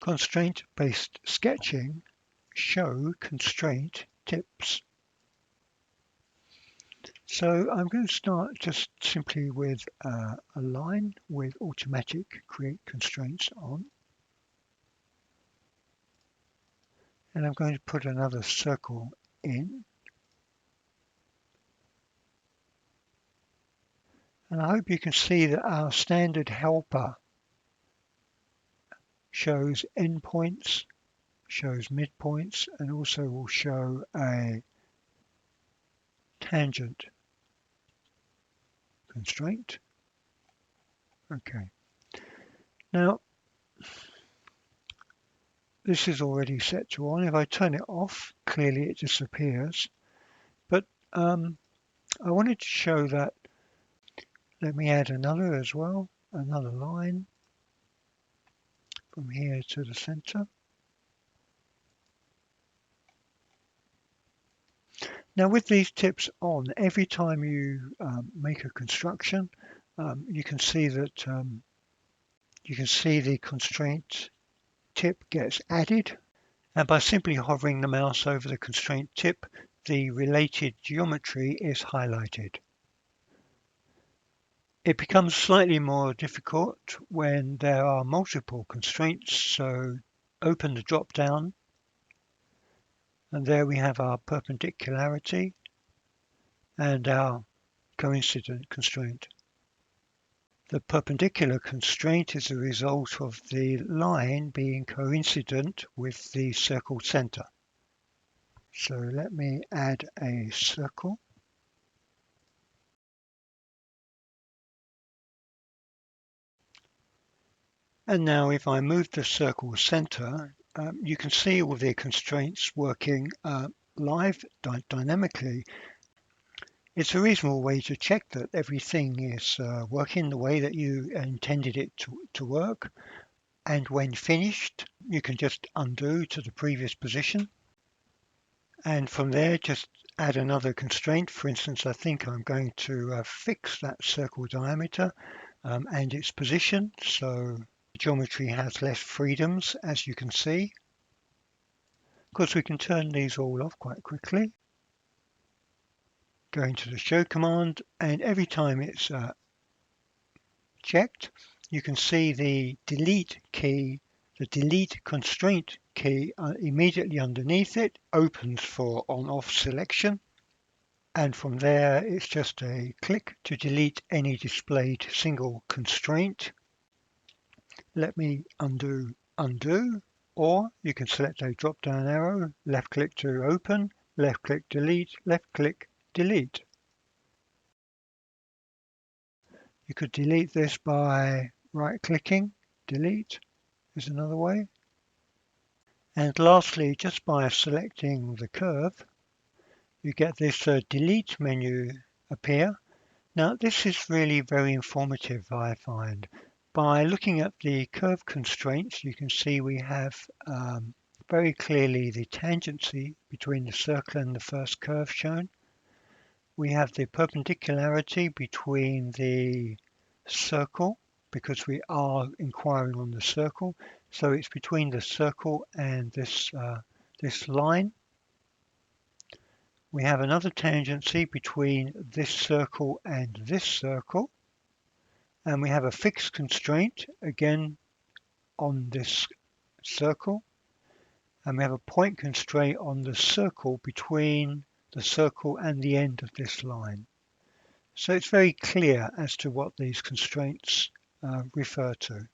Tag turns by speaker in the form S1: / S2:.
S1: Constraint-based sketching show constraint tips. So I'm going to start just simply with a line with automatic create constraints on. And I'm going to put another circle in. And I hope you can see that our standard helper shows endpoints, shows midpoints, and also will show a tangent constraint. Okay. Now, this is already set to on. If I turn it off, clearly it disappears. But I wanted to show that. Let me add another as well, another line from here to the center. Now with these tips on, every time you make a construction, you can see that the constraint tip gets added. And by simply hovering the mouse over the constraint tip, the related geometry is highlighted. It becomes slightly more difficult when there are multiple constraints, so open the drop down, and there we have our perpendicularity and our coincident constraint. The perpendicular constraint is a result of the line being coincident with the circle center. So let me add a circle. And now if I move the circle center, you can see all the constraints working live dynamically. It's a reasonable way to check that everything is working the way that you intended it to work. And when finished, you can just undo to the previous position. And from there, just add another constraint. For instance, I think I'm going to fix that circle diameter and its position. So geometry has less freedoms, as you can see. Of course, we can turn these all off quite quickly. Go into the show command, and every time it's checked, you can see the delete key, the delete constraint key immediately underneath it opens for on-off selection. And from there, it's just a click to delete any displayed single constraint. Let me undo, or you can select a drop-down arrow, left-click to open, left-click delete, left-click delete. You could delete this by right-clicking, delete is another way. And lastly, just by selecting the curve, you get this delete menu appear. Now this is really very informative, I find. By looking at the curve constraints, you can see we have very clearly the tangency between the circle and the first curve shown. We have the perpendicularity between the circle, because we are inquiring on the circle. So it's between the circle and this line. We have another tangency between this circle and this circle. And we have a fixed constraint, again, on this circle. And we have a point constraint on the circle between the circle and the end of this line. So it's very clear as to what these constraints refer to.